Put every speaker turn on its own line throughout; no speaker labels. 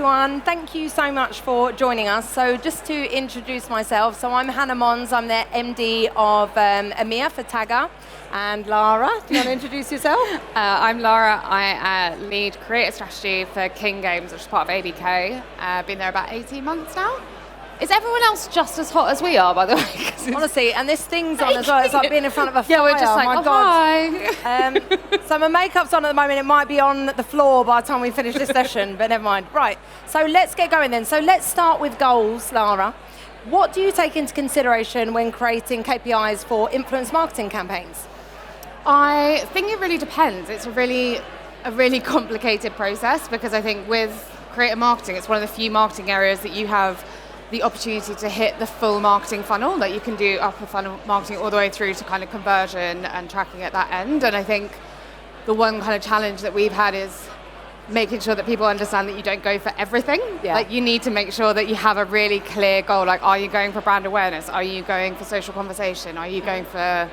everyone. Thank you so much for joining us. So just to introduce myself, so I'm Hannah Monds. I'm the MD of EMEA for Tagger. And Lara, do you want to introduce yourself?
I'm Lara. I lead creative strategy for King Games, which is part of ABK. Been there about 18 months now. Is everyone else just as hot as we are, by the way?
Honestly, and this thing's on as well. It's like being in front of a fire.
Yeah, we're just like,
my
oh,
God.
hi.
So my makeup's on at the moment. It might be on the floor by the time we finish this session, but never mind. Right, so let's get going then. So let's start with goals, Lara. What do you take into consideration when creating KPIs for influence marketing campaigns?
I think it really depends. It's a really complicated process because I think with creative marketing, it's one of the few marketing areas that you have the opportunity to hit the full marketing funnel. Like you can do upper funnel marketing all the way through to kind of conversion and tracking at that end. And I think the one kind of challenge that we've had is making sure that people understand that you don't go for everything.
Yeah.
Like you need to make sure that you have a really clear goal. Like, are you going for brand awareness? Are you going for social conversation? Are you going for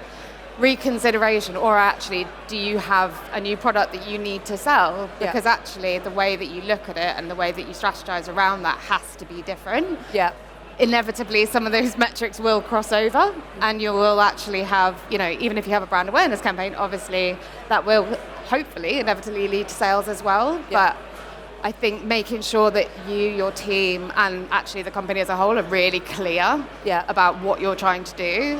reconsideration, or actually do you have a new product that you need to sell? Because actually the way that you look at it and the way that you strategize around that has to be different.
Yeah.
Inevitably some of those metrics will cross over and you will actually have, even if you have a brand awareness campaign, obviously that will hopefully inevitably lead to sales as well.
Yeah.
But I think making sure that you, your team, and actually the company as a whole are really clear about what you're trying to do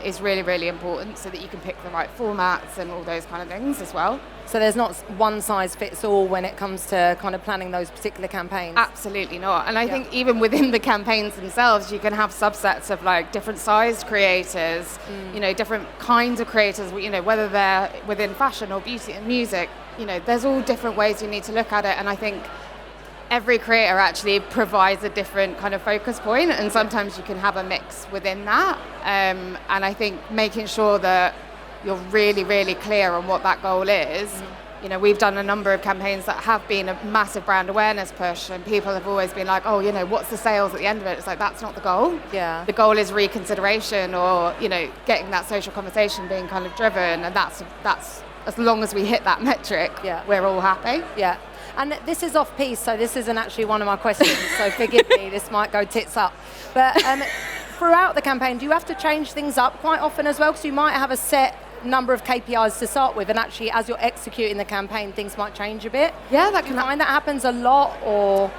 is really, really important so that you can pick the right formats and all those kind of things as well.
So there's not one size fits all when it comes to kind of planning those particular campaigns?
Absolutely not. And I think even within the campaigns themselves, you can have subsets of like different sized creators, different kinds of creators, whether they're within fashion or beauty and music. There's all different ways you need to look at it, and I think every creator actually provides a different kind of focus point, and sometimes you can have a mix within that. And I think making sure that you're really, really clear on what that goal is. We've done a number of campaigns that have been a massive brand awareness push, and people have always been like, oh, what's the sales at the end of it? It's like, that's not the goal.
Yeah.
The goal is reconsideration or, getting that social conversation being kind of driven, and that's as long as we hit that metric, we're all happy.
Yeah. And this is off piece, so this isn't actually one of my questions, so forgive me, this might go tits up. But throughout the campaign, do you have to change things up quite often as well? Because you might have a set number of KPIs to start with, and actually as you're executing the campaign, things might change a bit.
Yeah,
Do you find that happens a lot, or?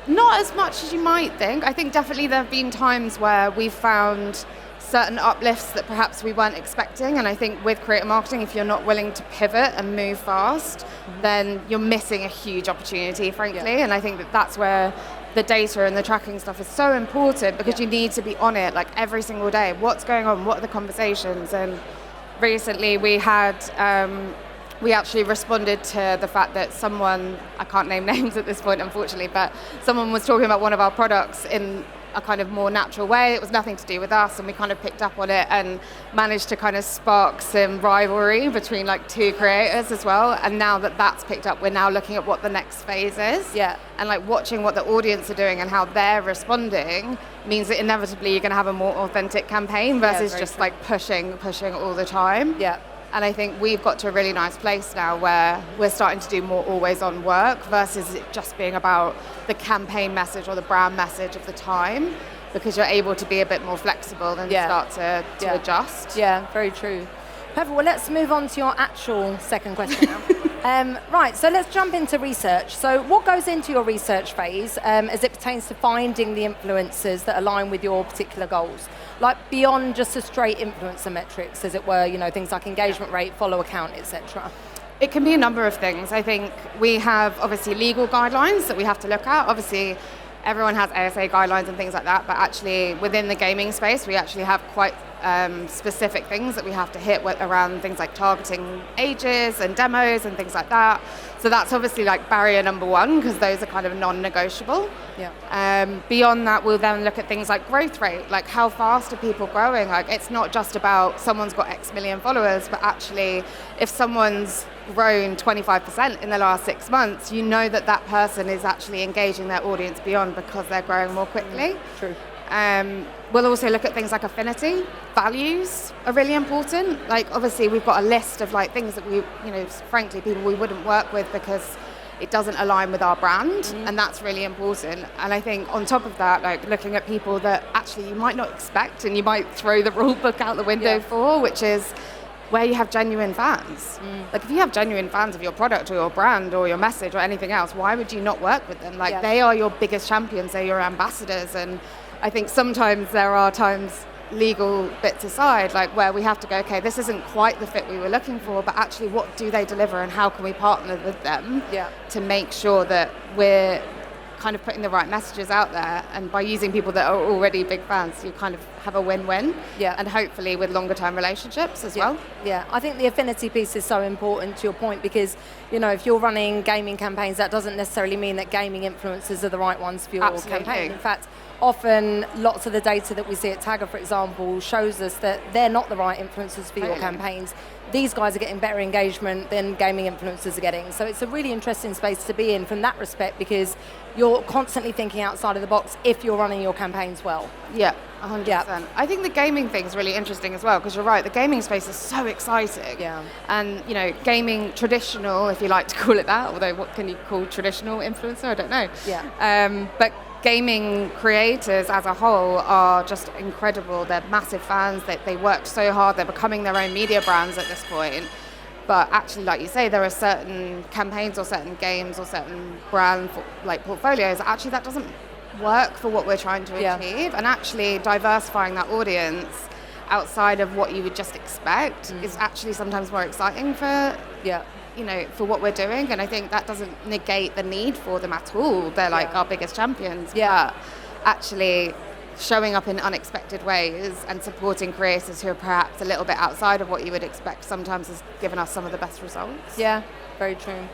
Not as much as you might think. I think definitely there have been times where we've found certain uplifts that perhaps we weren't expecting, and I think with creative marketing, if you're not willing to pivot and move fast, then you're missing a huge opportunity, frankly. And I think that's where the data and the tracking stuff is so important, because you need to be on it like every single day. What's going on? What are the conversations? And recently we had we actually responded to the fact that someone, I can't name names at this point unfortunately, but someone was talking about one of our products in a kind of more natural way. It was nothing to do with us, and we kind of picked up on it and managed to kind of spark some rivalry between like two creators as well. And now that that's picked up, we're now looking at what the next phase is.
Yeah.
And like watching what the audience are doing and how they're responding means that inevitably you're going to have a more authentic campaign versus just like pushing all the time.
Yeah.
And I think we've got to a really nice place now where we're starting to do more always on work versus it just being about the campaign message or the brand message of the time, because you're able to be a bit more flexible and start to adjust.
Yeah, very true. Perfect. Well, let's move on to your actual second question now. Right, so let's jump into research. So what goes into your research phase as it pertains to finding the influencers that align with your particular goals? Like beyond just the straight influencer metrics, as it were, things like engagement rate, follow count, etc.
It can be a number of things. I think we have obviously legal guidelines that we have to look at. Obviously, everyone has ASA guidelines and things like that, but actually within the gaming space, we actually have quite specific things that we have to hit around things like targeting ages and demos and things like that. So that's obviously like barrier number one, because those are kind of non-negotiable.
Yeah.
Beyond that, we'll then look at things like growth rate, like how fast are people growing? Like it's not just about someone's got X million followers, but actually if someone's grown 25% in the last 6 months, you know that that person is actually engaging their audience beyond because they're growing more quickly.
True.
We'll also look at things like affinity. Values are really important. Like obviously we've got a list of like things that we, frankly, people we wouldn't work with because it doesn't align with our brand, and that's really important. And I think on top of that, like looking at people that actually you might not expect and you might throw the rule book out the window for, which is where you have genuine fans. Like if you have genuine fans of your product or your brand or your message or anything else, why would you not work with them? Like they are your biggest champions, they're your ambassadors. And I think sometimes there are times, legal bits aside, like where we have to go, okay, this isn't quite the fit we were looking for, but actually what do they deliver and how can we partner with them to make sure that we're kind of putting the right messages out there, and by using people that are already big fans, you kind of have a win-win, and hopefully with longer term relationships as well.
Yeah, I think the affinity piece is so important to your point, because if you're running gaming campaigns, that doesn't necessarily mean that gaming influencers are the right ones for your campaign. In fact, often lots of the data that we see at Tagger, for example, shows us that they're not the right influencers for your campaigns. These guys are getting better engagement than gaming influencers are getting. So it's a really interesting space to be in from that respect, because you're constantly thinking outside of the box if you're running your campaigns well.
Yeah, 100%. I think the gaming thing is really interesting as well, because you're right, the gaming space is so exciting.
Yeah.
And, gaming traditional, if you like to call it that, although what can you call traditional influencer? I don't know.
Yeah.
But gaming creators as a whole are just incredible. They're massive fans. They worked so hard. They're becoming their own media brands at this point. But actually, like you say, there are certain campaigns or certain games or certain brand portfolios. Actually, that doesn't work for what we're trying to achieve. And actually, diversifying that audience outside of what you would just expect is actually sometimes more exciting for for what we're doing. And I think that doesn't negate the need for them at all. They're like our biggest champions. But actually showing up in unexpected ways and supporting creators who are perhaps a little bit outside of what you would expect sometimes has given us some of the best results.
Yeah, very true.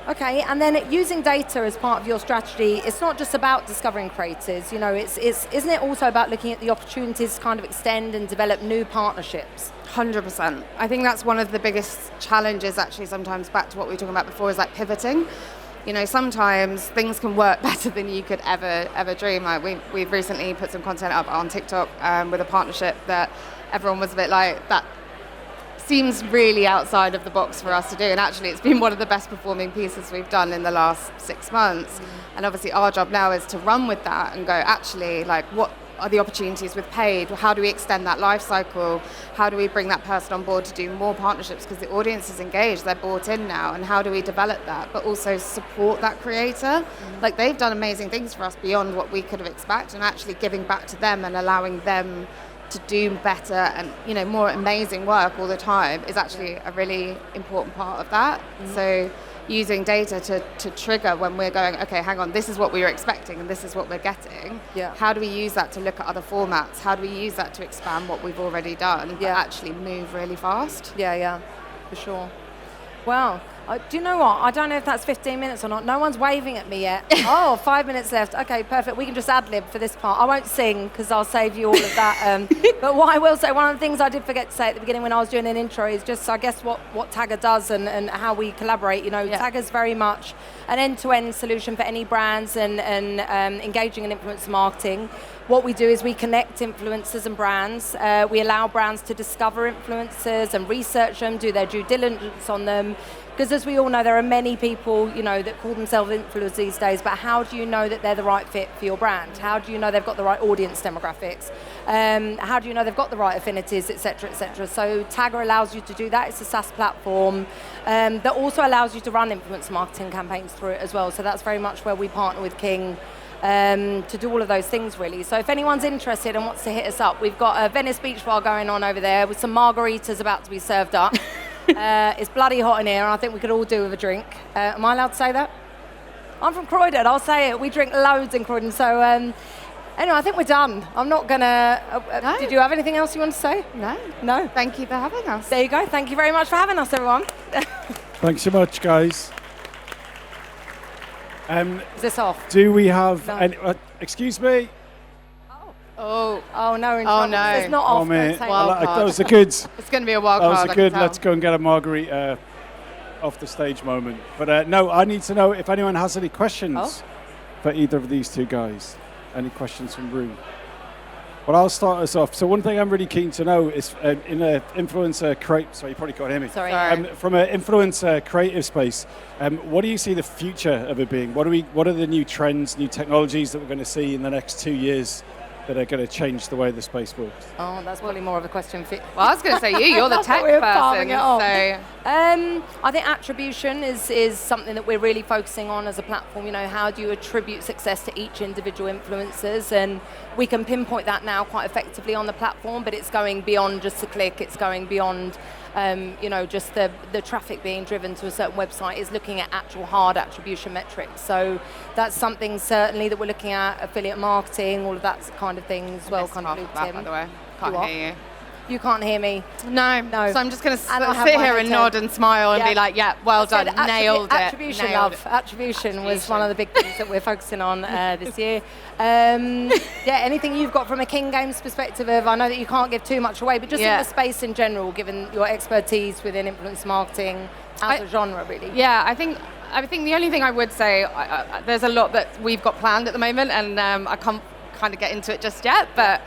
Okay, and then using data as part of your strategy, it's not just about discovering creators, isn't it also about looking at the opportunities to kind of extend and develop new partnerships?
100%. I think that's one of the biggest challenges, actually, sometimes back to what we were talking about before, is like pivoting. Sometimes things can work better than you could ever dream. Like we've recently put some content up on TikTok with a partnership that everyone was a bit like, that seems really outside of the box for us to do. And actually it's been one of the best performing pieces we've done in the last 6 months. And obviously our job now is to run with that and go, actually, like, what are the opportunities with paid? How do we extend that life cycle? How do we bring that person on board to do more partnerships? Because the audience is engaged, they're bought in now. And how do we develop that, but also support that creator? Like, they've done amazing things for us beyond what we could have expected, and actually giving back to them and allowing them to do better and more amazing work all the time is actually a really important part of that. So using data to trigger when we're going, okay, hang on, this is what we were expecting and this is what we're getting. How do we use that to look at other formats? How do we use that to expand what we've already done, but actually move really fast?
Yeah, for sure. Wow. Do you know what? I don't know if that's 15 minutes or not. No one's waving at me yet. 5 minutes left. Okay, perfect. We can just ad-lib for this part. I won't sing because I'll save you all of that. But what I will say, one of the things I did forget to say at the beginning when I was doing an intro is just, I guess, what Tagger does and how we collaborate. Tagger's very much an end-to-end solution for any brands and engaging in influencer marketing. What we do is we connect influencers and brands. We allow brands to discover influencers and research them, do their due diligence on them. Because as we all know, there are many people, that call themselves influencers these days, but how do you know that they're the right fit for your brand? How do you know they've got the right audience demographics? How do you know they've got the right affinities, et cetera, et cetera? So Tagger allows you to do that. It's a SaaS platform that also allows you to run influencer marketing campaigns through it as well. So that's very much where we partner with King to do all of those things, really. So if anyone's interested and wants to hit us up, we've got a Venice Beach bar going on over there with some margaritas about to be served up. It's bloody hot in here, and I think we could all do with a drink. Am I allowed to say that? I'm from Croydon, I'll say it. We drink loads in Croydon. So anyway, I think we're done. I'm not going to...
No.
Did you have anything else you want to say?
No. Thank you for having us.
There you go. Thank you very much for having us, everyone.
Thanks so much, guys.
Is this off?
Do we have... any, excuse me?
No, no.
Oh, no.
It's not off.
Mate.
Don't
That was a good...
It's going to be a wild card.
That was a good, let's go and get a margarita off the stage moment. But no, I need to know if anyone has any questions for either of these two guys. Any questions from room? Well, I'll start us off. So one thing I'm really keen to know is in an influencer sorry, you probably can't hear me.
Sorry.
From an influencer creative space, what do you see the future of it being? What are the new trends, new technologies that we're going to see in the next 2 years that are going to change the way the space works?
Oh, that's probably more of a question for...
Well, I was going to say you're the tech
We're
person.
palming it off.
So
I think attribution is something that we're really focusing on as a platform. You know, how do you attribute success to each individual influencers? And we can pinpoint that now quite effectively on the platform, but it's going beyond just a click. It's going beyond, just the traffic being driven to a certain website. Is looking at actual hard attribution metrics. So that's something certainly that we're looking at. Affiliate marketing, all of that kind of thing as well. Kind of looped in.
by the way, can't hear you.
You can't hear me.
No.
No.
So I'm just going to sit
my
here
head
and
turned.
nod and smile and be like, yeah, well done, nailed it.
Attribution,
nailed
love.
it.
Attribution was one of the big things that we're focusing on this year. Anything you've got from a King Games perspective of, I know that you can't give too much away, but just in the space in general, given your expertise within influence marketing as a genre, really.
Yeah, I think the only thing I would say, there's a lot that we've got planned at the moment, and I can't kind of get into it just yet, but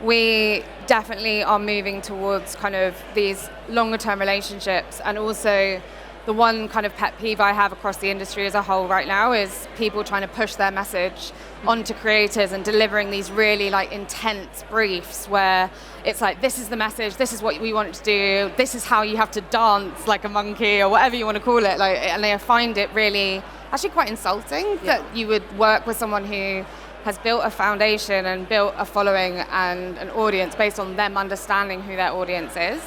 we definitely are moving towards kind of these longer term relationships. And also the one kind of pet peeve I have across the industry as a whole right now is people trying to push their message onto creators and delivering these really like intense briefs where it's like, this is the message, this is what we want to do, this is how you have to dance like a monkey or whatever you want to call it. And I find it really actually quite insulting that you would work with someone who has built a foundation and built a following and an audience based on them understanding who their audience is.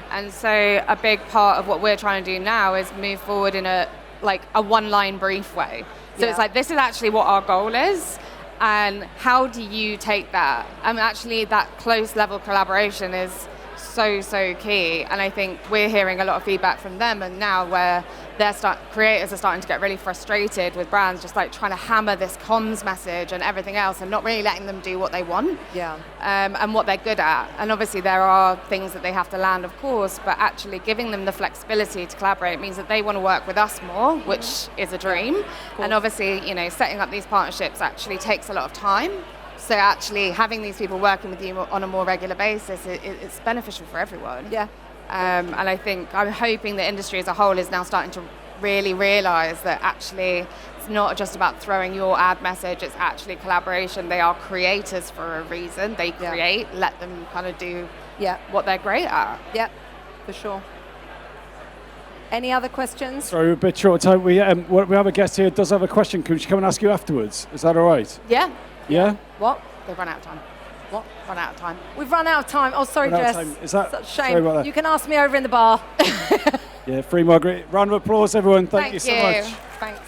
And so a big part of what we're trying to do now is move forward in a one-line brief way. So it's like, this is actually what our goal is, and how do you take that? And actually that close level collaboration is so key. And I think we're hearing a lot of feedback from them, and now where creators are starting to get really frustrated with brands just like trying to hammer this comms message and everything else and not really letting them do what they want and what they're good at. And obviously there are things that they have to land, of course, but actually giving them the flexibility to collaborate means that they want to work with us more, which is a dream. And obviously, setting up these partnerships actually takes a lot of time. So actually having these people working with you on a more regular basis, it's beneficial for everyone.
Yeah.
And I think I'm hoping the industry as a whole is now starting to really realise that actually it's not just about throwing your ad message, it's actually collaboration. They are creators for a reason. They create, let them kind of do what they're great at.
Yeah, for sure. Any other questions?
Sorry, we're a bit short of time. We have a guest here who does have a question. Could she come and ask you afterwards? Is that all right?
Yeah.
Yeah?
What?
They've run out of time.
What?
Run out of time.
We've run out of time. Oh, sorry,
Run out of
Jess.
time. Is that-
Such a shame.
sorry about that.
You can ask me over in the bar.
Yeah, free Margaret. Round of applause, everyone. Thank you so
you.
much.
Thanks.